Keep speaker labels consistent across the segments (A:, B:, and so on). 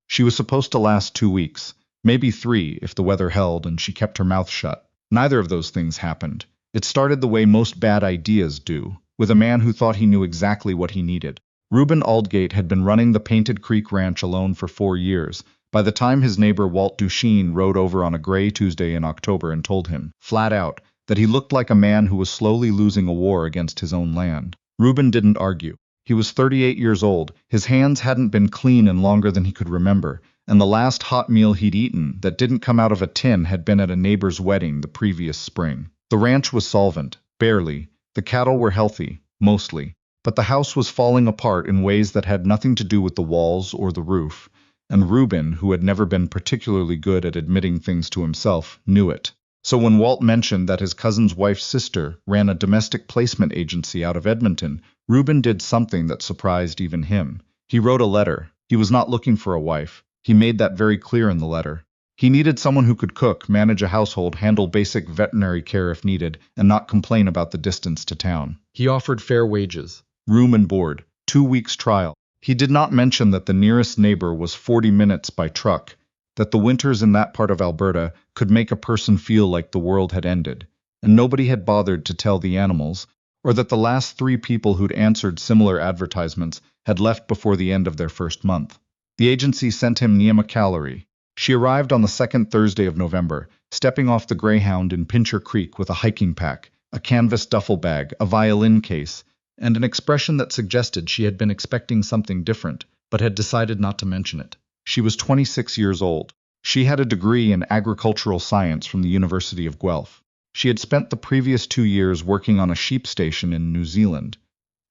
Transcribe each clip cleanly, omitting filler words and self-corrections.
A: She was supposed to last 2 weeks, maybe 3 if the weather held and she kept her mouth shut. Neither of those things happened. It started the way most bad ideas do, with a man who thought he knew exactly what he needed. Reuben Aldgate had been running the Painted Creek Ranch alone for 4 years, by the time his neighbor Walt Duchesne rode over on a gray Tuesday in October and told him, flat out, that he looked like a man who was slowly losing a war against his own land. Reuben didn't argue. He was 38 years old, his hands hadn't been clean in longer than he could remember, and the last hot meal he'd eaten that didn't come out of a tin had been at a neighbor's wedding the previous spring. The ranch was solvent, barely. The cattle were healthy, mostly. But the house was falling apart in ways that had nothing to do with the walls or the roof, and Reuben, who had never been particularly good at admitting things to himself, knew it. So when Walt mentioned that his cousin's wife's sister ran a domestic placement agency out of Edmonton, Reuben did something that surprised even him. He wrote a letter. He was not looking for a wife. He made that very clear in the letter. He needed someone who could cook, manage a household, handle basic veterinary care if needed, and not complain about the distance to town. He offered fair wages, room and board, 2 weeks trial. He did not mention that the nearest neighbor was 40 minutes by truck, that the winters in that part of Alberta could make a person feel like the world had ended, and nobody had bothered to tell the animals, or that the last 3 people who'd answered similar advertisements had left before the end of their first month. The agency sent him Niamh Callery. She arrived on the second Thursday of November, stepping off the Greyhound in Pincher Creek with a hiking pack, a canvas duffel bag, a violin case, and an expression that suggested she had been expecting something different, but had decided not to mention it. She was 26 years old. She had a degree in agricultural science from the University of Guelph. She had spent the previous 2 years working on a sheep station in New Zealand,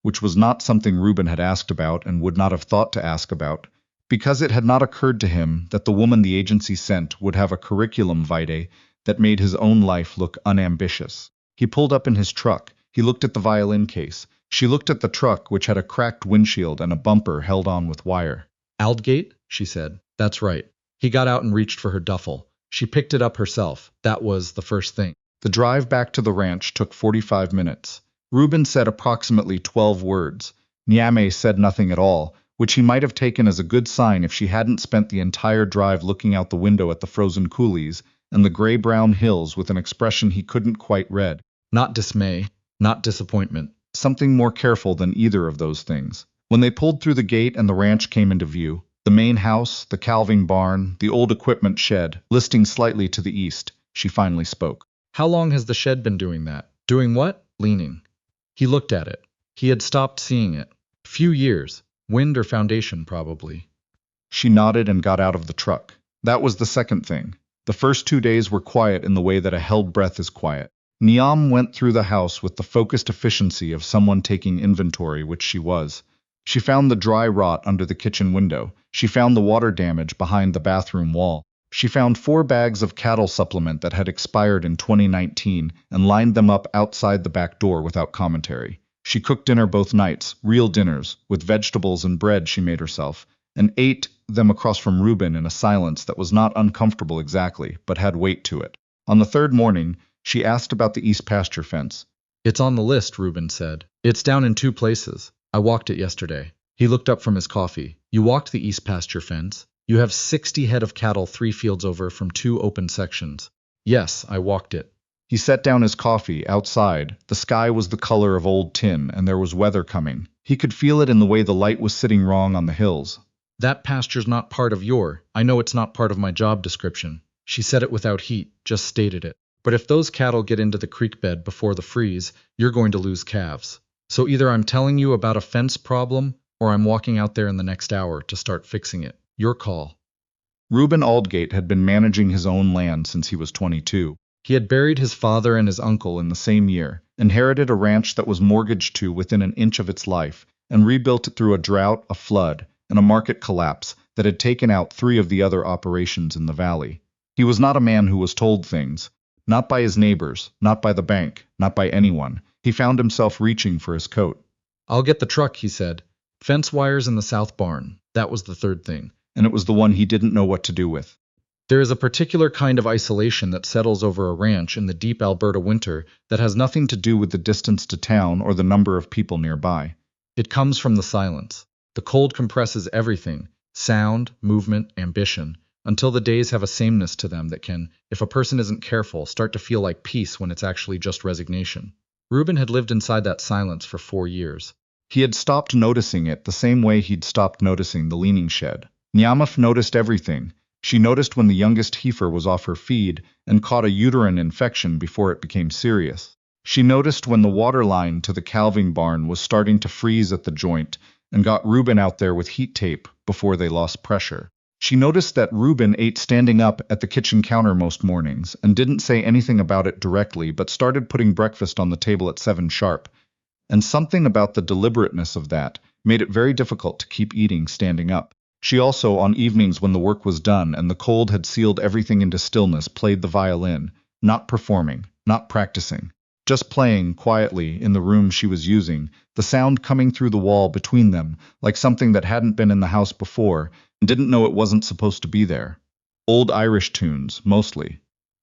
A: which was not something Reuben had asked about and would not have thought to ask about, because it had not occurred to him that the woman the agency sent would have a curriculum vitae that made his own life look unambitious. He pulled up in his truck. He looked at the violin case. She looked at the truck, which had a cracked windshield and a bumper held on with wire. "Aldgate?" she said. "That's right." He got out and reached for her duffel. She picked it up herself. That was the first thing. The drive back to the ranch took 45 minutes. Reuben said approximately 12 words. Niamh said nothing at all, which he might have taken as a good sign if she hadn't spent the entire drive looking out the window at the frozen coulees and the gray-brown hills with an expression he couldn't quite read. Not dismay, not disappointment. Something more careful than either of those things. When they pulled through the gate and the ranch came into view, the main house, the calving barn, the old equipment shed, listing slightly to the east, she finally spoke. "How long has the shed been doing that?" "Doing what?" "Leaning." He looked at it. He had stopped seeing it. "Few years. Wind or foundation, probably." She nodded and got out of the truck. That was the second thing. The first 2 days were quiet in the way that a held breath is quiet. Niamh went through the house with the focused efficiency of someone taking inventory, which she was. She found the dry rot under the kitchen window. She found the water damage behind the bathroom wall. She found 4 bags of cattle supplement that had expired in 2019 and lined them up outside the back door without commentary. She cooked dinner both nights, real dinners, with vegetables and bread she made herself, and ate them across from Reuben in a silence that was not uncomfortable exactly, but had weight to it. On the third morning, she asked about the east pasture fence. "It's on the list," Reuben said. "It's down in 2 places. I walked it yesterday." He looked up from his coffee. "You walked the east pasture fence? You have 60 head of cattle 3 fields over from 2 open sections." "Yes, I walked it." He set down his coffee outside. The sky was the color of old tin, and there was weather coming. He could feel it in the way the light was sitting wrong on the hills. "That pasture's not part of your. I know it's not part of my job description." She said it without heat, just stated it. "But if those cattle get into the creek bed before the freeze, you're going to lose calves. So either I'm telling you about a fence problem, or I'm walking out there in the next hour to start fixing it. Your call." Reuben Aldgate had been managing his own land since he was 22. He had buried his father and his uncle in the same year, inherited a ranch that was mortgaged to within an inch of its life, and rebuilt it through a drought, a flood, and a market collapse that had taken out 3 of the other operations in the valley. He was not a man who was told things, not by his neighbors, not by the bank, not by anyone. He found himself reaching for his coat. "I'll get the truck," he said. "Fence wires in the south barn." That was the third thing, and it was the one he didn't know what to do with. There is a particular kind of isolation that settles over a ranch in the deep Alberta winter that has nothing to do with the distance to town or the number of people nearby. It comes from the silence. The cold compresses everything, sound, movement, ambition, until the days have a sameness to them that can, if a person isn't careful, start to feel like peace when it's actually just resignation. Reuben had lived inside that silence for 4 years. He had stopped noticing it the same way he'd stopped noticing the leaning shed. Niamh noticed everything. She noticed when the youngest heifer was off her feed and caught a uterine infection before it became serious. She noticed when the water line to the calving barn was starting to freeze at the joint and got Reuben out there with heat tape before they lost pressure. She noticed that Reuben ate standing up at the kitchen counter most mornings and didn't say anything about it directly, but started putting breakfast on the table at 7 sharp. And something about the deliberateness of that made it very difficult to keep eating standing up. She also, on evenings when the work was done and the cold had sealed everything into stillness, played the violin, not performing, not practicing, just playing quietly in the room she was using, the sound coming through the wall between them, like something that hadn't been in the house before and didn't know it wasn't supposed to be there. Old Irish tunes, mostly.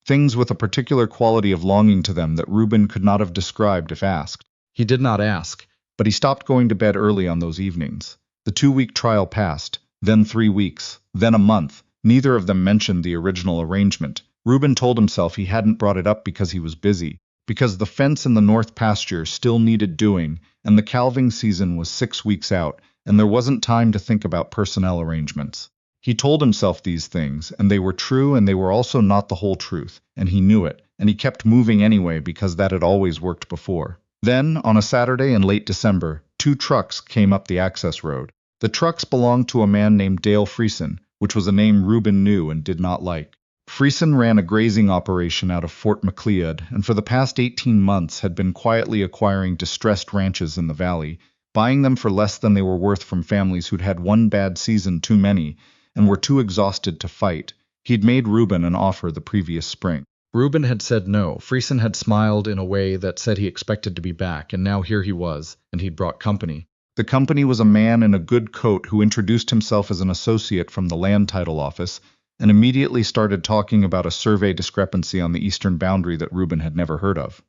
A: Things with a particular quality of longing to them that Reuben could not have described if asked. He did not ask, but he stopped going to bed early on those evenings. The 2-week trial passed, then 3 weeks, then a month. Neither of them mentioned the original arrangement. Reuben told himself he hadn't brought it up because he was busy, because the fence in the north pasture still needed doing, and the calving season was 6 weeks out, and there wasn't time to think about personnel arrangements. He told himself these things, and they were true, and they were also not the whole truth, and he knew it, and he kept moving anyway because that had always worked before. Then, on a Saturday in late December, 2 trucks came up the access road. The trucks belonged to a man named Dale Friesen, which was a name Reuben knew and did not like. Friesen ran a grazing operation out of Fort Macleod, and for the past 18 months had been quietly acquiring distressed ranches in the valley, buying them for less than they were worth from families who'd had one bad season too many and were too exhausted to fight. He'd made Reuben an offer the previous spring. Reuben had said no. Friesen had smiled in a way that said he expected to be back, and now here he was, and he'd brought company. The company was a man in a good coat who introduced himself as an associate from the land title office and immediately started talking about a survey discrepancy on the eastern boundary that Reuben had never heard of.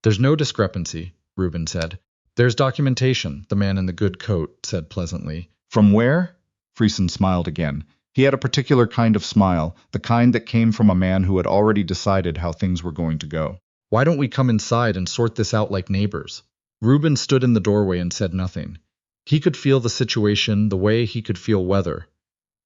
A: "There's no discrepancy," Reuben said. "There's documentation," the man in the good coat said pleasantly. "From where?" Friesen smiled again. He had a particular kind of smile, the kind that came from a man who had already decided how things were going to go. "Why don't we come inside and sort this out like neighbors?" Reuben stood in the doorway and said nothing. He could feel the situation the way he could feel weather,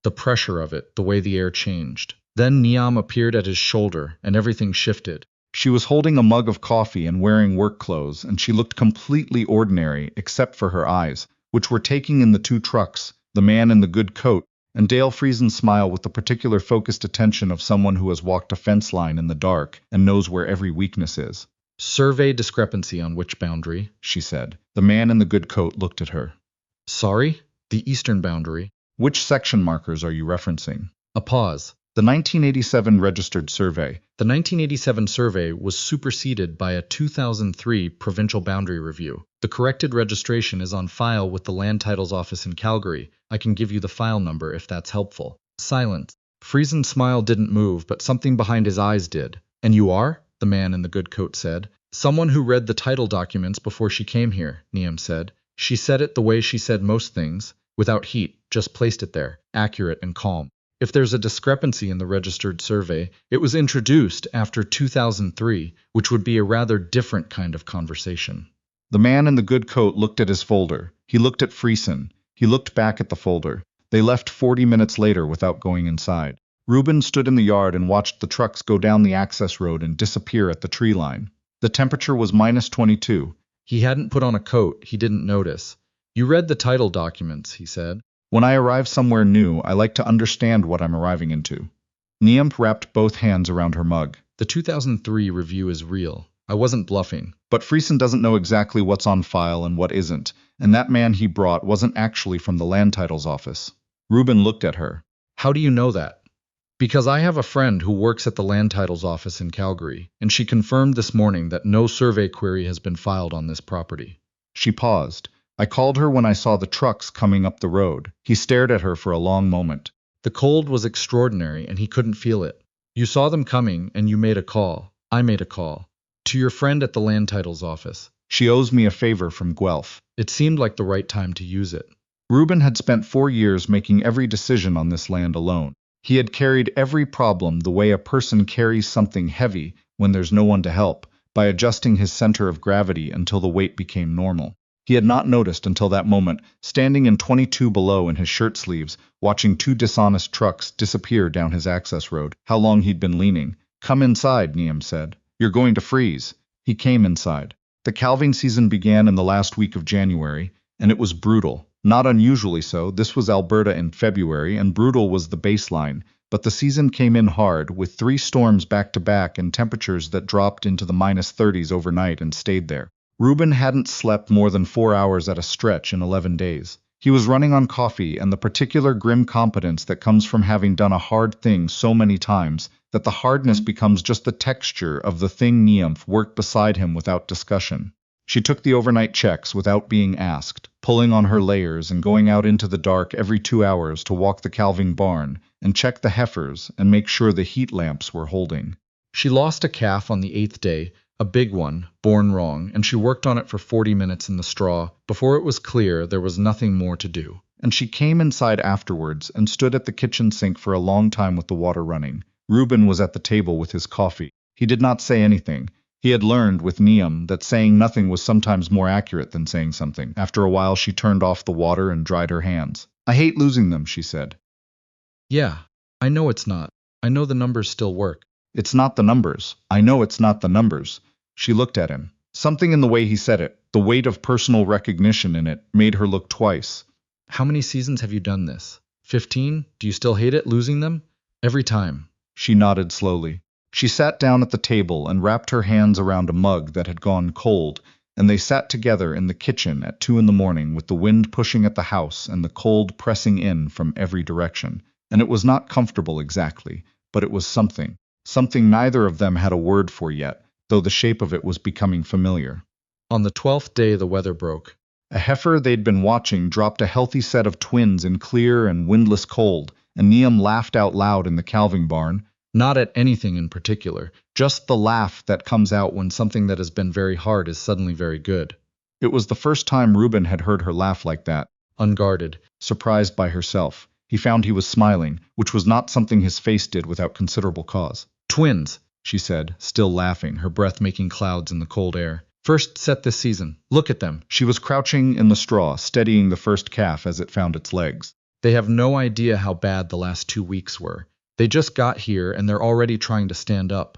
A: the pressure of it, the way the air changed. Then Niamh appeared at his shoulder, and everything shifted. She was holding a mug of coffee and wearing work clothes, and she looked completely ordinary except for her eyes, which were taking in the 2 trucks, the man in the good coat, and Dale Friesen's smile with the particular focused attention of someone who has walked a fence line in the dark and knows where every weakness is. "Survey discrepancy on which boundary?" she said. The man in the good coat looked at her. "Sorry? The eastern boundary. Which section markers are you referencing?" A pause. "The 1987 registered survey." The 1987 survey was superseded by a 2003 provincial boundary review. The corrected registration is on file with the Land Titles Office in Calgary. I can give you the file number if that's helpful. Silence. Friesen's smile didn't move, but something behind his eyes did. "And you are?" the man in the good coat said. "Someone who read the title documents before she came here," Niamh said. She said it the way she said most things, without heat, just placed it there, accurate and calm. "If there's a discrepancy in the registered survey, it was introduced after 2003, which would be a rather different kind of conversation." The man in the good coat looked at his folder. He looked at Friesen. He looked back at the folder. They left 40 minutes later without going inside. Reuben stood in the yard and watched the trucks go down the access road and disappear at the tree line. The temperature was -22. He hadn't put on a coat. He didn't notice. "You read the title documents," he said. "When I arrive somewhere new, I like to understand what I'm arriving into." Niamh wrapped both hands around her mug. "The 2003 review is real. I wasn't bluffing. But Friesen doesn't know exactly what's on file and what isn't, and that man he brought wasn't actually from the Land Titles Office." Reuben looked at her. "How do you know that?" "Because I have a friend who works at the Land Titles Office in Calgary, and she confirmed this morning that no survey query has been filed on this property." She paused. "I called her when I saw the trucks coming up the road." He stared at her for a long moment. "The cold was extraordinary, and he couldn't feel it. You saw them coming, and you made a call. I made a call. To your friend at the Land Titles Office. She owes me a favor from Guelph. It seemed like the right time to use it." Reuben had spent 4 years making every decision on this land alone. He had carried every problem the way a person carries something heavy when there's no one to help, by adjusting his center of gravity until the weight became normal. He had not noticed until that moment, standing in 22 below in his shirt sleeves, watching two dishonest trucks disappear down his access road, how long he'd been leaning. "Come inside," Niamh said. "You're going to freeze." He came inside. The calving season began in the last week of January, and it was brutal. Not unusually so. This was Alberta in February, and brutal was the baseline. But the season came in hard, with 3 storms back-to-back and temperatures that dropped into the -30s overnight and stayed there. Reuben hadn't slept more than 4 hours at a stretch in 11 days. He was running on coffee and the particular grim competence that comes from having done a hard thing so many times that the hardness becomes just the texture of the thing. Niamh worked beside him without discussion. She took the overnight checks without being asked, pulling on her layers and going out into the dark every 2 hours to walk the calving barn and check the heifers and make sure the heat lamps were holding. She lost a calf on the 8th day, a big one, born wrong, and she worked on it for 40 minutes in the straw before it was clear there was nothing more to do. And she came inside afterwards and stood at the kitchen sink for a long time with the water running. Reuben was at the table with his coffee. He did not say anything. He had learned with Niamh that saying nothing was sometimes more accurate than saying something. After a while, she turned off the water and dried her hands. "I hate losing them," she said.
B: "Yeah, I know it's not. I know the numbers still work."
A: "It's not the numbers. I know it's not the numbers." She looked at him. Something in the way he said it, the weight of personal recognition in it, made her look twice.
B: "How many seasons have you done this? 15? Do you still hate it, losing them?" "Every time."
A: She nodded slowly. She sat down at the table and wrapped her hands around a mug that had gone cold, and they sat together in the kitchen at 2 in the morning with the wind pushing at the house and the cold pressing in from every direction. And it was not comfortable exactly, but it was something. Something neither of them had a word for yet, though the shape of it was becoming familiar.
B: On the 12th day the weather broke.
A: A heifer they'd been watching dropped a healthy set of twins in clear and windless cold, and Niamh laughed out loud in the calving barn.
B: Not at anything in particular, just the laugh that comes out when something that has been very hard is suddenly very good.
A: It was the first time Reuben had heard her laugh like that.
B: Unguarded,
A: surprised by herself, he found he was smiling, which was not something his face did without considerable cause.
B: "Twins,"
A: she said, still laughing, her breath making clouds in the cold air.
B: "First set this season. Look at them."
A: She was crouching in the straw, steadying the first calf as it found its legs.
B: "They have no idea how bad the last 2 weeks were. They just got here and they're already trying to stand up."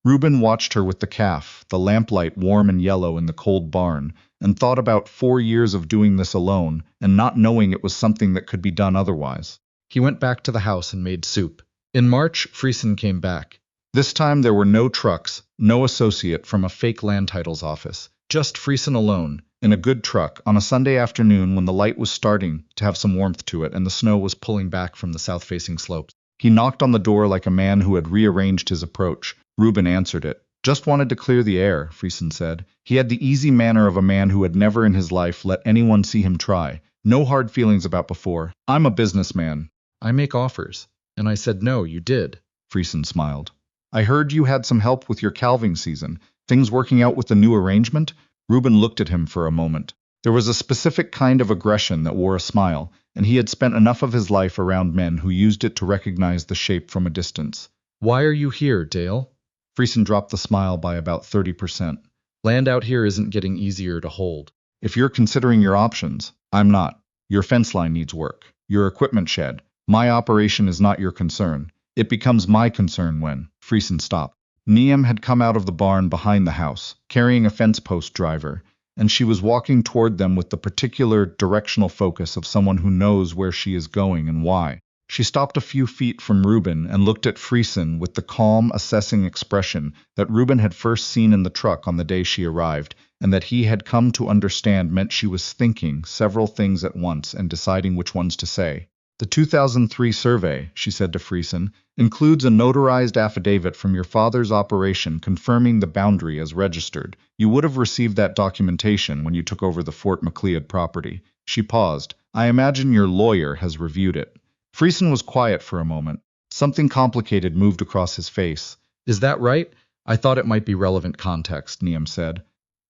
A: Reuben watched her with the calf, the lamplight warm and yellow in the cold barn, and thought about 4 years of doing this alone and not knowing it was something that could be done otherwise.
B: He went back to the house and made soup. In March, Friesen came back.
A: This time there were no trucks, no associate from a fake land titles office, just Friesen alone, in a good truck, on a Sunday afternoon when the light was starting to have some warmth to it and the snow was pulling back from the south-facing slopes. He knocked on the door like a man who had rearranged his approach. Reuben answered it. "Just wanted to clear the air," Friesen said. He had the easy manner of a man who had never in his life let anyone see him try. No hard feelings about before. "I'm a businessman."
B: "I make offers." "And I said no, you did."
A: Friesen smiled. "I heard you had some help with your calving season. Things working out with the new arrangement?" Reuben looked at him for a moment. There was a specific kind of aggression that wore a smile, and he had spent enough of his life around men who used it to recognize the shape from a distance.
B: "Why are you here, Dale?"
A: Friesen dropped the smile by about 30%.
B: "Land out here isn't getting easier to hold."
A: "If you're considering your options, I'm not. Your fence line needs work. Your equipment shed. My operation is not your concern. It becomes my concern when..." Friesen stopped. Niamh had come out of the barn behind the house, carrying a fence post driver, and she was walking toward them with the particular directional focus of someone who knows where she is going and why. She stopped a few feet from Reuben and looked at Friesen with the calm, assessing expression that Reuben had first seen in the truck on the day she arrived, and that he had come to understand meant she was thinking several things at once and deciding which ones to say. "The 2003 survey," she said to Friesen, "includes a notarized affidavit from your father's operation confirming the boundary as registered. You would have received that documentation when you took over the Fort Macleod property." She paused. "I imagine your lawyer has reviewed it." Friesen was quiet for a moment. Something complicated moved across his face.
B: "Is that right? I thought it might be relevant context,"
A: Niamh said.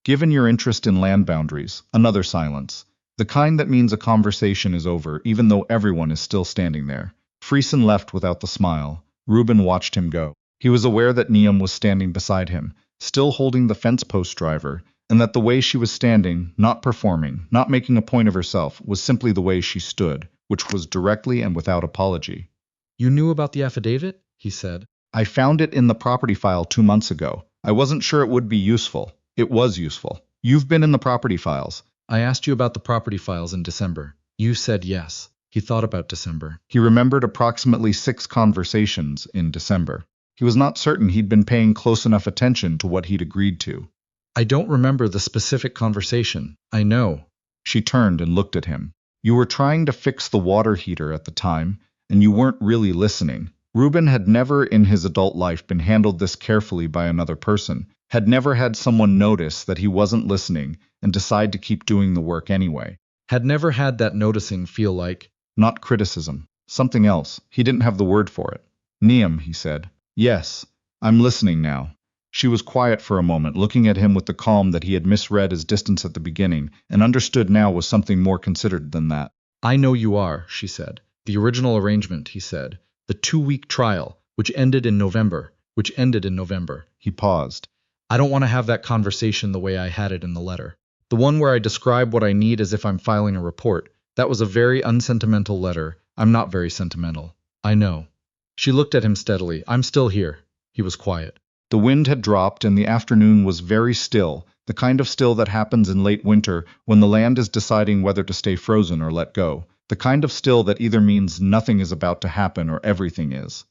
A: "Given your interest in land boundaries," another silence. The kind that means a conversation is over, even though everyone is still standing there. Friesen left without the smile. Reuben watched him go. He was aware that Niamh was standing beside him, still holding the fence post driver, and that the way she was standing, not performing, not making a point of herself, was simply the way she stood, which was directly and without apology.
B: You knew about the affidavit? He said.
A: I found it in the property file 2 months ago. I wasn't sure it would be useful. It was useful. You've been in the property files.
B: I asked you about the property files in December. You said yes. He thought about December.
A: He remembered approximately 6 conversations in December. He was not certain he'd been paying close enough attention to what he'd agreed to.
B: I don't remember the specific conversation. I know.
A: She turned and looked at him. You were trying to fix the water heater at the time, and you weren't really listening. Reuben had never in his adult life been handled this carefully by another person, had never had someone notice that he wasn't listening and decide to keep doing the work anyway.
B: Had never had that noticing feel like...
A: Not criticism. Something else. He didn't have the word for it. Niamh, he said. Yes, I'm listening now. She was quiet for a moment, looking at him with the calm that he had misread as distance at the beginning, and understood now was something more considered than that.
B: I know you are, she said. The original arrangement, he said. The 2-week trial, which ended in November.
A: He paused.
B: I don't want to have that conversation the way I had it in the letter. The one where I describe what I need as if I'm filing a report. That was a very unsentimental letter. I'm not very sentimental. I know. She looked at him steadily. I'm still here. He was quiet.
A: The wind had dropped and the afternoon was very still, the kind of still that happens in late winter when the land is deciding whether to stay frozen or let go. The kind of still that either means nothing is about to happen or everything is.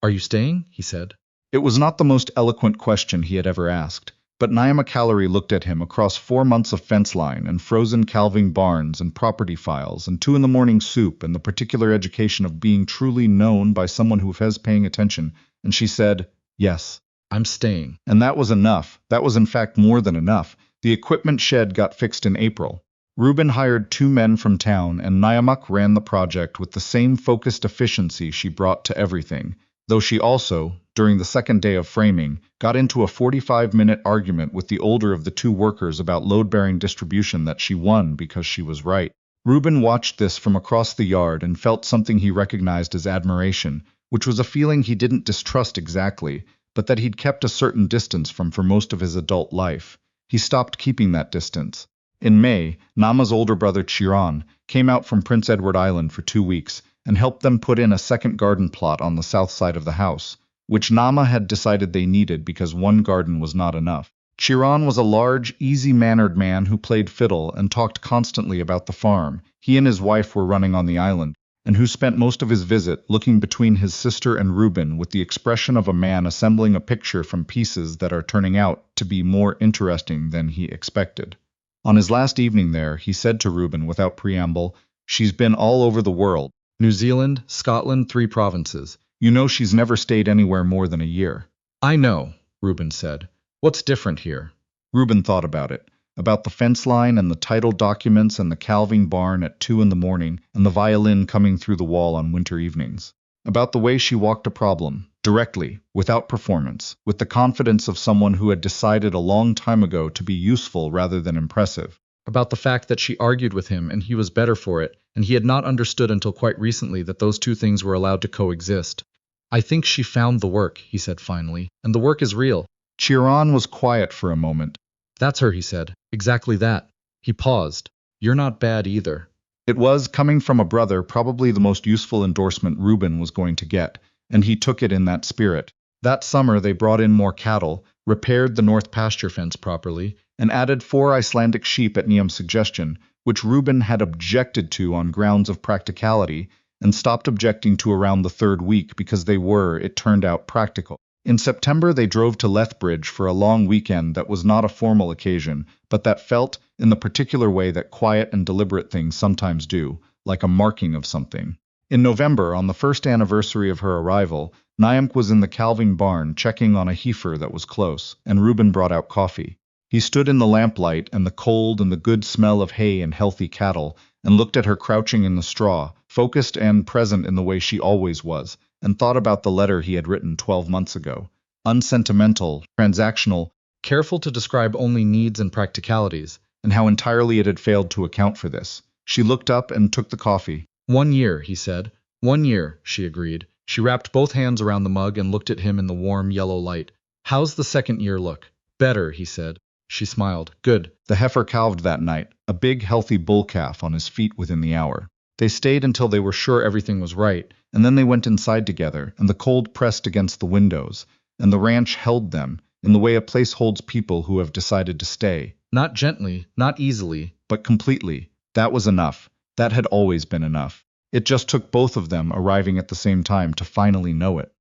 B: Are you staying? He said.
A: It was not the most eloquent question he had ever asked, but Niamh Callery looked at him across 4 months of fence line and frozen calving barns and property files and 2 in the morning soup and the particular education of being truly known by someone who was paying attention, and she said, yes.
B: I'm staying.
A: And that was enough. That was in fact more than enough. The equipment shed got fixed in April. Reuben hired 2 men from town, and Niamh ran the project with the same focused efficiency she brought to everything, though she also, during the second day of framing, got into a 45-minute argument with the older of the 2 workers about load-bearing distribution that she won because she was right. Reuben watched this from across the yard and felt something he recognized as admiration, which was a feeling he didn't distrust exactly, but that he'd kept a certain distance from for most of his adult life. He stopped keeping that distance. In May, Niamh's older brother Chiron came out from Prince Edward Island for 2 weeks and helped them put in a second garden plot on the south side of the house, which Niamh had decided they needed because 1 garden was not enough. Chiron was a large, easy-mannered man who played fiddle and talked constantly about the farm he and his wife were running on the island, and who spent most of his visit looking between his sister and Reuben with the expression of a man assembling a picture from pieces that are turning out to be more interesting than he expected. On his last evening there, he said to Reuben without preamble, "She's been all over the world.
B: New Zealand, Scotland, 3 provinces.
A: You know she's never stayed anywhere more than a year."
B: I know, Reuben said. What's different here?
A: Reuben thought about the fence line and the title documents and the calving barn at 2 in the morning and the violin coming through the wall on winter evenings. About the way she walked a problem, directly, without performance, with the confidence of someone who had decided a long time ago to be useful rather than impressive.
B: About the fact that she argued with him and he was better for it, and he had not understood until quite recently that those 2 things were allowed to coexist. I think she found the work, he said finally, and the work is real.
A: Chiron was quiet for a moment.
B: That's her, he said. Exactly that. He paused. You're not bad either.
A: It was, coming from a brother, probably the most useful endorsement Reuben was going to get, and he took it in that spirit. That summer they brought in more cattle, repaired the north pasture fence properly, and added 4 Icelandic sheep at Niamh's suggestion, which Reuben had objected to on grounds of practicality, and stopped objecting to around the 3rd week because they were, it turned out, practical. In September they drove to Lethbridge for a long weekend that was not a formal occasion, but that felt, in the particular way that quiet and deliberate things sometimes do, like a marking of something. In November, on the 1st anniversary of her arrival, Niamh was in the calving barn checking on a heifer that was close, and Reuben brought out coffee. He stood in the lamplight and the cold and the good smell of hay and healthy cattle, and looked at her crouching in the straw, focused and present in the way she always was, and thought about the letter he had written 12 months ago. Unsentimental, transactional, careful to describe only needs and practicalities, and how entirely it had failed to account for this. She looked up and took the coffee.
B: 1 year, he said. 1 year, she agreed. She wrapped both hands around the mug and looked at him in the warm yellow light. How's the second year look? Better, he said. She smiled. Good.
A: The heifer calved that night, a big, healthy bull calf on his feet within the hour. They stayed until they were sure everything was right, and then they went inside together, and the cold pressed against the windows, and the ranch held them, in the way a place holds people who have decided to stay.
B: Not gently, not easily,
A: but completely. That was enough. That had always been enough. It just took both of them arriving at the same time to finally know it.